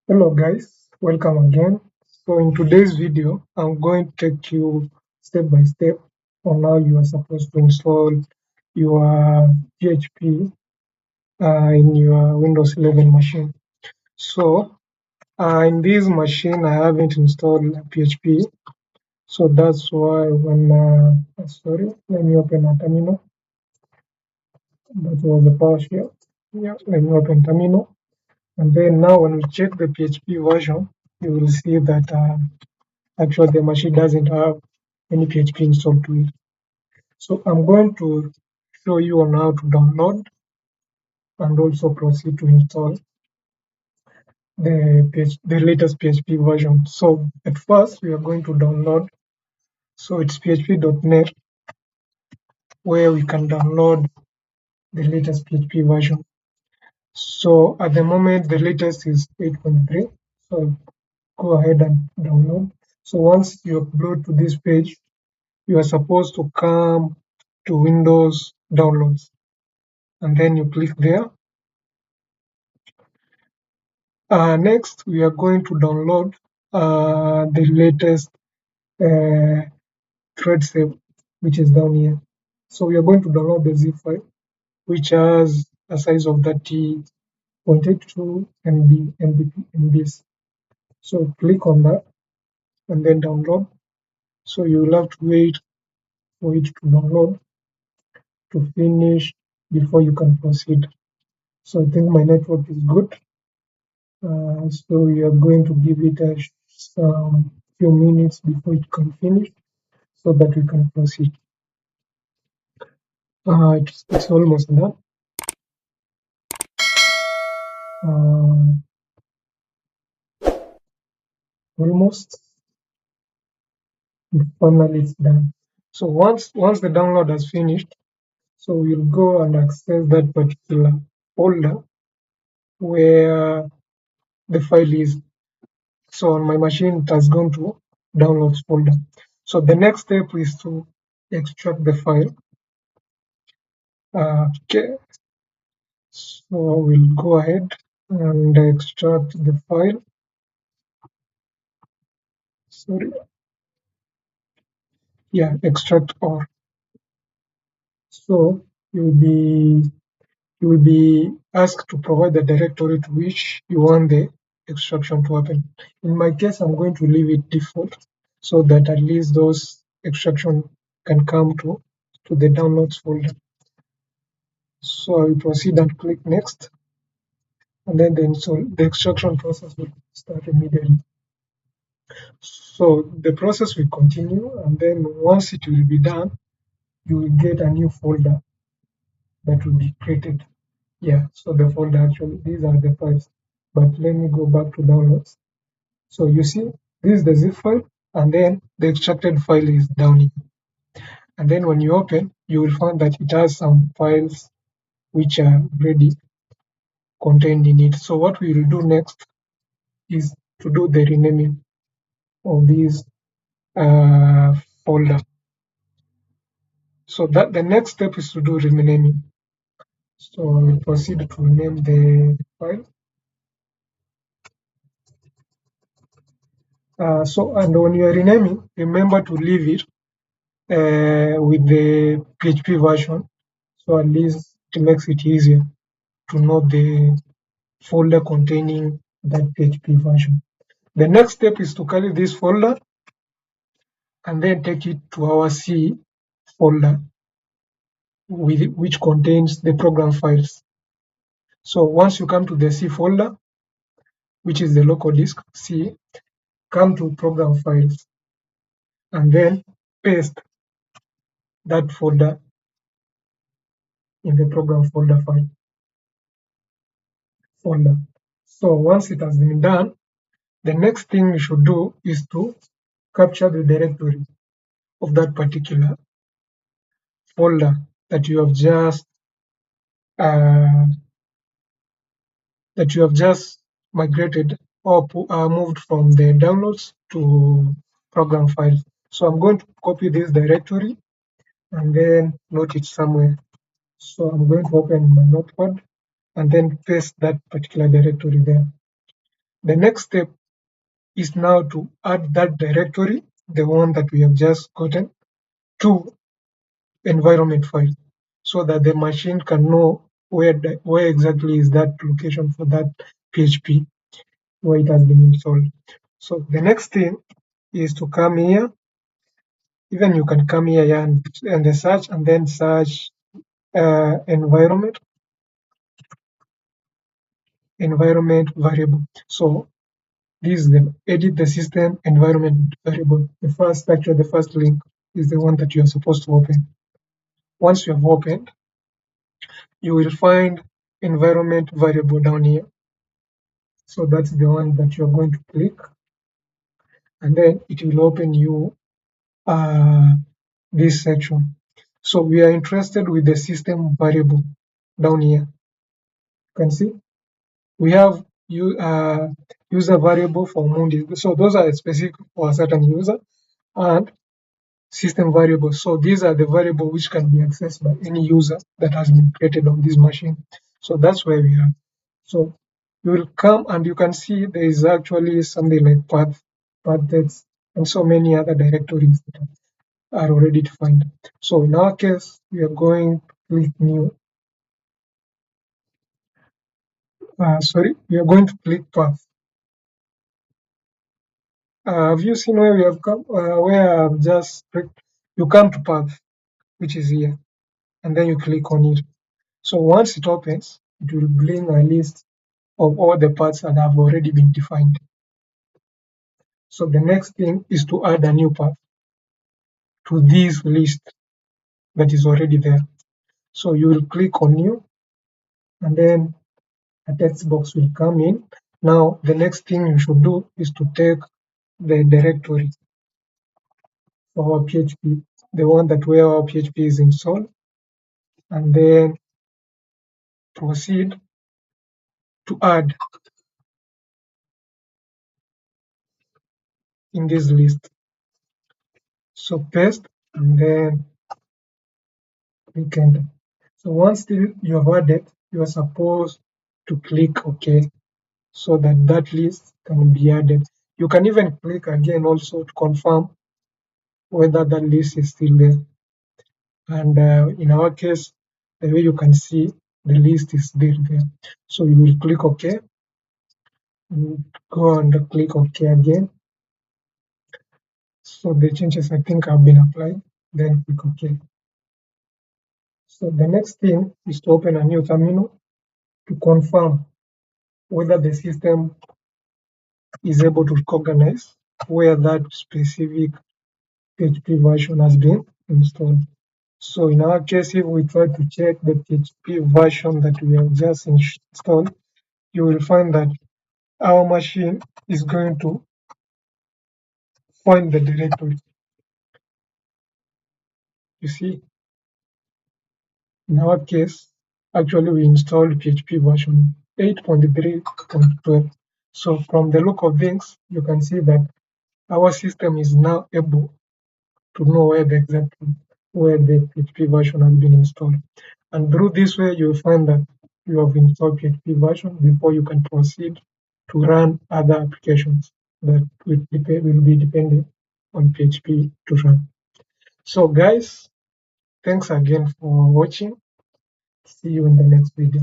Hello guys, welcome again. So in today's video, I'm going to take you step by step on how you are supposed to install your PHP in your Windows 11 machine. So in this machine, I haven't installed PHP. So that's why sorry, let me open a terminal. That was a PowerShell. Yeah, let me open terminal. And then now when we check the PHP version, you will see that actually the machine doesn't have any PHP installed to it. So I'm going to show you on how to download and also proceed to install the latest PHP version. So at first we are going to download, so it's php.net where we can download the latest PHP version. So at the moment the latest is 8.3, so go ahead and download. So once you upload to this page, you are supposed to come to Windows Downloads, and then you click there. Next, we are going to download the latest uh, thread save, which is down here. So we are going to download the zip file, which has a size of 30.82 MBs. So click on that and then download. So you will have to wait for it to download to finish before you can proceed. So I think my network is good. So we are going to give it some few minutes before it can finish so that we can proceed. It's almost done. Uh, Almost. Finally, it's done. So once the download has finished, so we'll go and access that particular folder where the file is. So on my machine, it has gone to downloads folder. So the next step is to extract the file. Okay, so we'll go ahead and extract the file. Sorry, yeah, extract or. So you will be asked to provide the directory to which you want the extraction to happen. In my case, I'm going to leave it default so that at least those extraction can come to the downloads folder. So I will proceed and click next, and then the extraction process will start immediately. So the process will continue, and then once it will be done, you will get a new folder that will be created. Yeah, so the folder actually, these are the files. But let me go back to downloads. So you see, this is the zip file, and then the extracted file is down here. And then when you open, you will find that it has some files which are already contained in it. So what we will do next is to do the renaming of this folder. So that the next step is to do renaming. So we'll proceed to rename the file. And when you are renaming, remember to leave it with the PHP version, so at least it makes it easier to know the folder containing that PHP version. The next step is to carry this folder and then take it to our C folder, which contains the program files. So once you come to the C folder, which is the local disk C, come to program files and then paste that folder in the program folder. So once it has been done, the next thing you should do is to capture the directory of that particular folder that you have just uh, migrated or moved from the downloads to program files. So I'm going to copy this directory and then note it somewhere. So I'm going to open my notepad and then paste that particular directory there. The next step is now to add that directory, the one that we have just gotten, to environment file so that the machine can know where exactly is that location for that PHP where it has been installed. So the next thing is to come here. Even you can come here and the search and then search environment variable. So this is the edit the system environment variable. The first actually the first link is the one that you are supposed to open. Once you have opened, you will find environment variable down here. So that's the one that you're going to click, and then it will open you this section. So we are interested with the system variable down here. You can see we have user variable for Mundi. So those are specific for a certain user, and system variables. So these are the variables which can be accessed by any user that has been created on this machine. So that's where we are. So you will come and you can see there is actually something like path text, and so many other directories that are already defined. So in our case, we are going to click new. We are going to click path. Have you seen where we have come? Where I've just clicked? You come to path, which is here, and then you click on it. So once it opens, it will bring a list of all the paths that have already been defined. So the next thing is to add a new path to this list that is already there. So you will click on new, and then a text box will come in. Now the next thing you should do is to take the directory for our PHP, the one that where our PHP is installed, and then proceed to add in this list. So paste and then click enter. So once you have added, you are supposed to click OK so that that list can be added. You can even click again also to confirm whether that list is still there. And in our case, the way you can see, the list is still there. So you will click OK and go and click OK again. So the changes I think have been applied, then click OK. So the next thing is to open a new terminal to confirm whether the system is able to recognize where that specific PHP version has been installed. So in our case, if we try to check the PHP version that we have just installed, you will find that our machine is going to find the directory. You see, in our case, actually we installed PHP version 8.3.12. So from the look of things, you can see that our system is now able to know where the PHP version has been installed. And through this way, you'll find that you have installed PHP version before you can proceed to run other applications that will be dependent on PHP to run. So guys, thanks again for watching. See you in the next video.